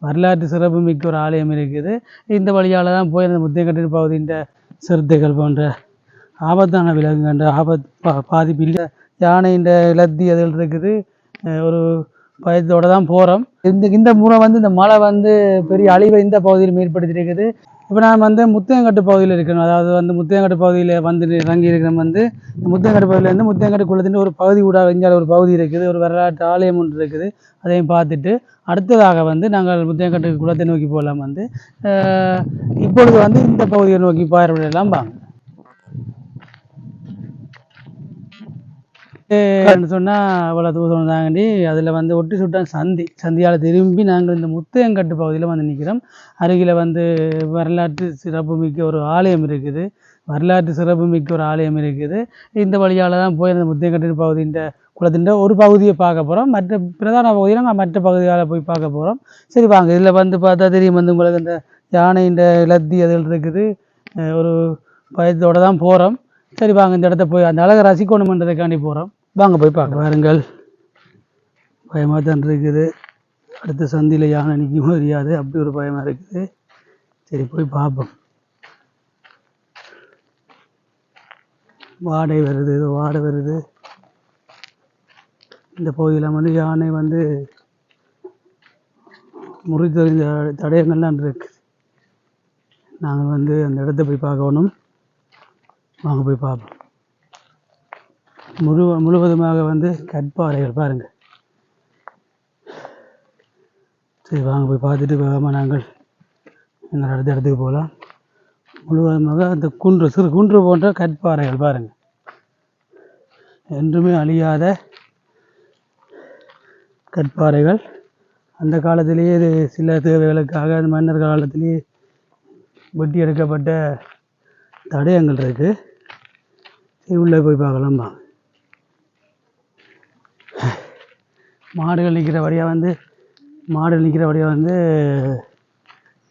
வரலாற்று சிறப்புமிக்க ஒரு ஆலயம் இருக்குது. இந்த வழியால் தான் போய் அந்த முத்தையங்கட்டு பகுதியின் சிறுத்தைகள் போன்ற ஆபத்தான விலங்குன்ற பாதிப்பு இல்லை. யானையின் இலத்தி அதில் இருக்குது. ஒரு பயத்தோடு தான் போகிறோம். இந்த முறை இந்த மழை பெரிய அழிவை இந்த பகுதியில் ஏற்படுத்தியிருக்குது. இப்போ நான் முத்தையங்கட்டு பகுதியில் இருக்கணும். அதாவது முத்தையங்கட்டு பகுதியில் இறங்கி இருக்கிறோம். முத்தையங்கட்டு பகுதியிலேருந்து முத்தையங்கட்டு குளத்தின் ஒரு பகுதி கூட இந்தியாவில் ஒரு பகுதி இருக்குது. ஒரு வரலாற்று ஆலயம் ஒன்று இருக்குது. அதையும் பார்த்துட்டு அடுத்ததாக நாங்கள் முத்தையங்கட்டு குளத்தை நோக்கி போகலாம். இப்பொழுது இந்த பகுதியை நோக்கி பார்வையிடலாம் வாங்க. சொன்னால் அவ்வளோ தூரம் தாண்டி அதில் ஒட்டி சுட்டான் சந்தியால் திரும்பி நாங்கள் இந்த முத்தையங்கட்டு பகுதியில் நிற்கிறோம். அருகில் வரலாற்று சிறப்புமிக்க ஒரு ஆலயம் இருக்குது. இந்த வழியால் தான் போய் அந்த முத்தையங்கட்டு பகுதியின் குளத்தின் ஒரு பகுதியை பார்க்க போகிறோம். மற்ற பிரதான பகுதியில் நாங்கள் மற்ற பகுதியால் போய் பார்க்க போகிறோம். சரி வாங்க. இதில் பார்த்தா தெரியும் உங்களுக்கு இந்த யானையின் இலத்தி அதில் இருக்குது. ஒரு பயத்தோடு தான் போகிறோம். சரி வாங்க, இந்த இடத்த போய் அந்த அழகை ரசிக்கணுன்றதைக்காண்டி போகிறோம். வாங்க போய் பார்க்க பாருங்கள். பயமாக தான் இருக்குது. அடுத்த சந்தியில் யானை நிற்க முடியாது, அப்படி ஒரு பயமாக இருக்குது. சரி போய் பார்ப்போம். வாடை வருது. இந்த பகுதியில் யானை முறித்தறிந்த தடயங்கள்லாம் இருக்குது. நாங்கள் அந்த இடத்த போய் பார்க்கணும். வாங்க போய் பார்ப்போம். முழுவதுமாக கற்பாறைகள் பாருங்கள். சரி வாங்க போய் பார்த்துட்டு வேகமாக நாங்கள் எங்கள் அடுத்த இடத்துக்கு போகலாம். முழுவதுமாக அந்த சிறு குன்று போன்ற கற்பாறைகள் பாருங்கள். என்றுமே அழியாத கற்பாறைகள். அந்த காலத்திலேயே இது சில தேவைகளுக்காக அந்த மன்னர் காலத்திலேயே வெட்டி எடுக்கப்பட்ட தடயங்கள் இருக்குது. உள்ளே போய் பார்க்கலாம். மாடுகள் நிற்கிற வழியாக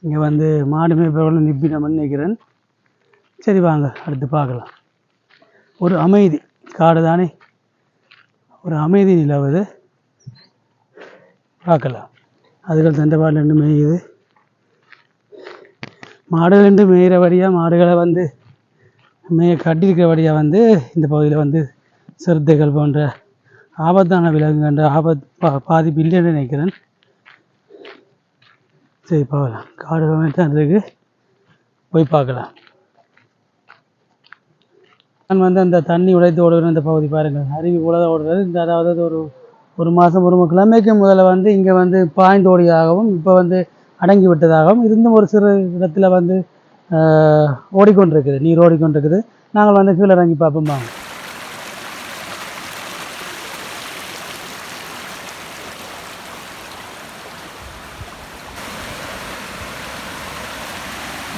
இங்கே மாடு மேய்ப்பவர்கள் நிற்பினோம்னு நினைக்கிறேன். சரி வாங்க அடுத்து பார்க்கலாம். ஒரு அமைதி காடு தானே, ஒரு அமைதி நிலவுது. பார்க்கலாம். அதுகள் தண்டபாடு ரெண்டு மேயுது. மாடுகள் ரெண்டு மேயிற வழியாக மாடுகளை கட்டியிருக்கிற வழியாக இந்த பகுதியில் சிறுத்தைகள் போன்ற ஆபத்தான விலங்குன்ற பாதிப்பு இல்லைன்னு நினைக்கிறேன். சரி பார்க்கலாம். காடு தான் இருக்கு, போய் பார்க்கலாம். நான் அந்த தண்ணி உடைத்து ஓடுகிற அந்த பகுதி பாருங்கள். அருவி கூட ஓடுறது. அதாவது ஒரு மாதம் ஒரு கிழமைக்கு முதல்ல இங்கே பாய்ந்தோடியாகவும் இப்போ அடங்கி விட்டதாகவும் இருந்தும் ஒரு சிறு இடத்துல ஓடிக்கொண்டிருக்குது. நீர் ஓடிக்கொண்டிருக்குது. நாங்கள் கீழே இறங்கி பார்ப்போம் வாங்க.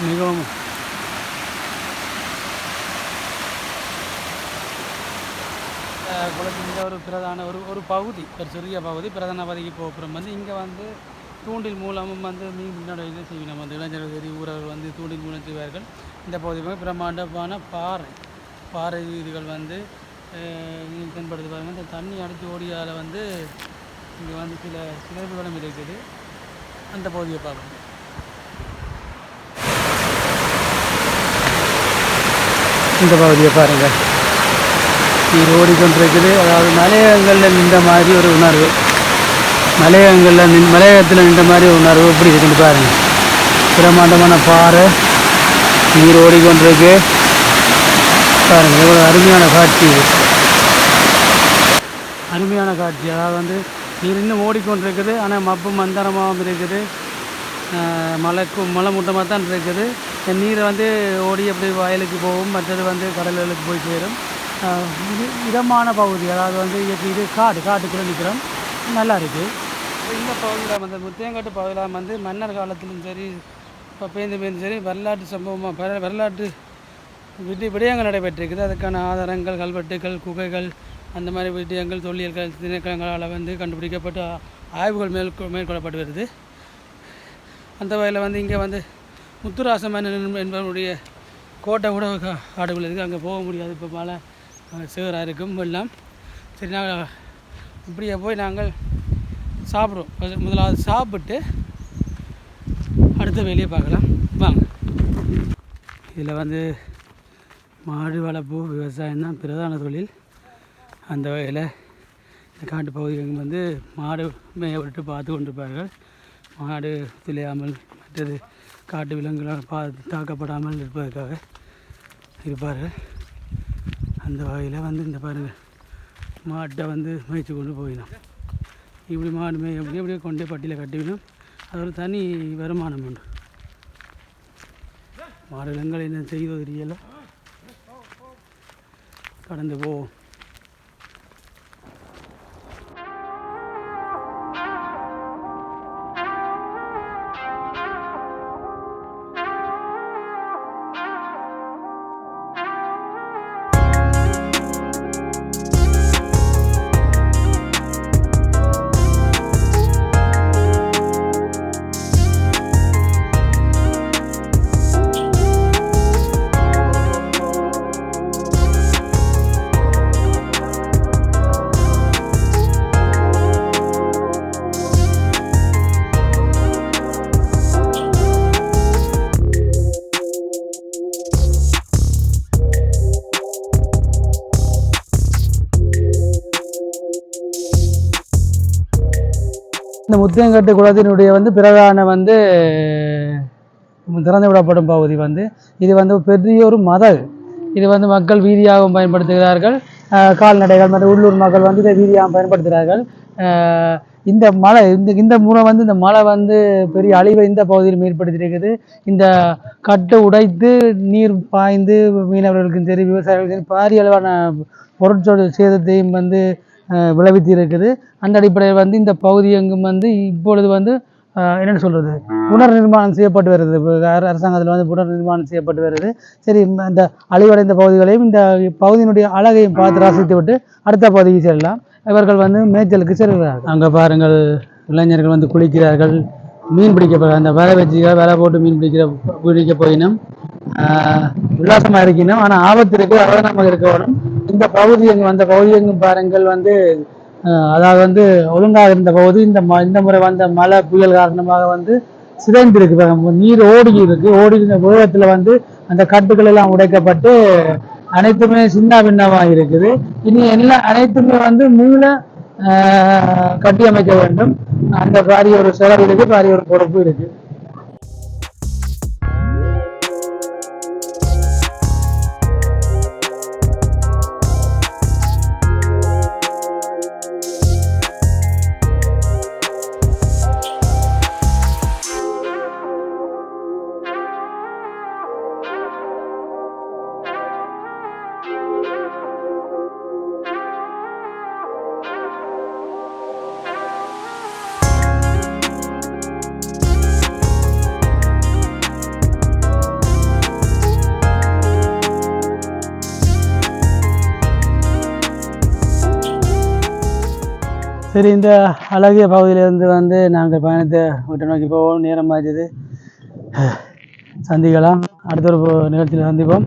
மிகவும் குளத்தின் ஒரு பிரதான ஒரு பகுதி, ஒரு சிறிய பகுதி. பிரதான பகுதிக்கு போகிறோம். இங்கே தூண்டில் மூலமும் மீன் முன்னாடி செய்யணும். இளைஞர்கள் சரி ஊரர்கள் தூண்டில் மூலம் செய்வார்கள். இந்த பகுதி பிரம்மாண்டமான பாறை இதுகள் நீங்கள் தென்படுத்தி பாருங்கள். இந்த தண்ணி அடித்து ஓடியால் இங்கே சில சிலைவுகளும் இருக்குது. அந்த பகுதியை பார்க்கணும். இந்த பகுதியை பாருங்கள். நீர் ஓடிக்கொண்டிருக்குது. அதாவது மலையகங்களில் நின்ற மாதிரி ஒரு உணர்வு. மலையகத்தில் நின்ற மாதிரி ஒரு உணர்வு எப்படி இருக்குன்னு பாருங்கள். பிரம்மாண்டமான பாறை, நீர் ஓடிக்கொண்டிருக்கு பாருங்கள். எவ்வளோ அருமையான காட்சி இது. அருமையான காட்சி. அதாவது நீர் இன்னும் ஓடிக்கொண்டிருக்குது. ஆனால் மப்பு மந்தரமாகவும் இருக்குது. மழை மூட்டமாக தான் இருக்குது. நீர் ஓடி அப்படி வயலுக்கு போகும். மற்றது கடல்களுக்கு போய் சேரும். இதமான பகுதி. அதாவது இது காட்டுக்குள்ளே நிற்கிறோம். நல்லா இருக்குது. இந்த பகுதியில் முத்தையங்கட்டு பகுதியில் மன்னர் காலத்திலும் சரி இப்போ பேருந்து சரி வரலாற்று சம்பவமாக வரலாற்று விடயங்கள் நடைபெற்றிருக்குது. அதுக்கான ஆதாரங்கள், கல்வெட்டுகள், குகைகள், அந்த மாதிரி விடயங்கள் தொல்லியல்கள் திணைக்களங்களால் கண்டுபிடிக்கப்பட்ட ஆய்வுகள் மேற்கொள்ளப்பட்டு வருது. அந்த வகையில் இங்கே முத்துராச மன்னன் என்பவனுடைய கோட்டை கூட காடுகள் இருக்குது. அங்கே போக முடியாது. இப்போ மழை சேராக இருக்கும் எல்லாம். சரி நாங்கள் இப்படியே போய் நாங்கள் சாப்பிட்றோம். முதலாவது சாப்பிட்டு அடுத்த வேலையை பார்க்கலாம் வாங்க. இதில் வந்து மாடு வளர்ப்பு விவசாயம் தான் பிரதான தொழில். அந்த வகையில் இந்த காட்டு பகுதிகள் வந்து மாடு மேய விட்டு பார்த்து கொண்டிருப்பார்கள். மாடு துளையாமல் மற்றது காட்டு விலங்குகளால் தாக்கப்படாமல் இருப்பதற்காக இருப்பார்கள். அந்த வகையில் வந்து இந்த பாருங்கள் மாட்டை வந்து மேய்ச்சி கொண்டு போயிடும். இப்படி மாடு மேய் எப்படியே கொண்டே பட்டியில் கட்டிவிடும். அது ஒரு தனி வருமானம் உண்டு. மாடு விலங்குகள் என்ன செய்வது தெரியலை. கடந்து போவோம். இந்த முத்தியங்கட்டு குளத்தினுடைய வந்து பிரதான வந்து திறந்து விடப்படும் பகுதி வந்து இது வந்து பெரிய ஒரு மதகு. இது வந்து மக்கள் வீதியாகவும் பயன்படுத்துகிறார்கள். கால்நடைகள் மற்றும் உள்ளூர் மக்கள் வந்து இதை வீதியாகவும் பயன்படுத்துகிறார்கள். இந்த மழை இந்த முறை வந்து இந்த மழை வந்து பெரிய அழிவை இந்த பகுதியில் ஏற்படுத்தியிருக்குது. இந்த கட்டை உடைத்து நீர் பாய்ந்து மீனவர்களுக்கும் சரி விவசாயிகளுக்கும் சரி பாரிய அளவான பொருட்சொல் சேதத்தையும் வந்து விளைவித்து இருக்குது. அந்த அடிப்படையில் வந்து இந்த பகுதி எங்கும் வந்து இப்பொழுது வந்து என்னென்னு சொல்கிறது புனர் நிர்மாணம் செய்யப்பட்டு வருது. அரசாங்கத்தில் வந்து புனர் நிர்மாணம் செய்யப்பட்டு வருது. சரி, இந்த அழிவடைந்த பகுதிகளையும் இந்த பகுதியினுடைய அழகையும் பார்த்து ரசித்து விட்டு அடுத்த பகுதிக்கு செல்லலாம். இவர்கள் வந்து மேய்ச்சலுக்கு செல்கிறார்கள். அங்கே பாருங்கள், இளைஞர்கள் வந்து குளிக்கிறார்கள், மீன் பிடிக்க அந்த வேலை வச்சு வேலை போட்டு மீன் பிடிக்க போயினும் உல்லாசமாக இருக்கணும். ஆனால் ஆபத்து இருக்குது, அவதானமாக இருக்க வேணும். இந்த பகுதி அந்த பகுதி எங்கும் பாருங்கள் வந்து அதாவது வந்து ஒழுங்காக இருந்த பகுதி இந்த முறை வந்த மழை புயல் காரணமாக வந்து சிதைந்திருக்கு. நீர் ஓடி இருக்கு. ஓடி இருந்த வேகத்தில் வந்து அந்த கட்டுகள் எல்லாம் உடைக்கப்பட்டு அனைத்துமே சின்ன பின்னமாக இருக்குது. இனி அனைத்துமே வந்து மீள கட்டி அமைக்க வேண்டும். அந்த பாரிய ஒரு செலவு இருக்கு, பாரிய ஒரு பொறுப்பு இருக்கு. சரி, இந்த அழகிய பகுதியிலேருந்து வந்து நாங்கள் பயணத்தை வீட்டை நோக்கி போவோம். நேரம் ஆச்சுது. சந்திக்கலாம். அடுத்த ஒரு நிகழ்ச்சியில் சந்திப்போம்.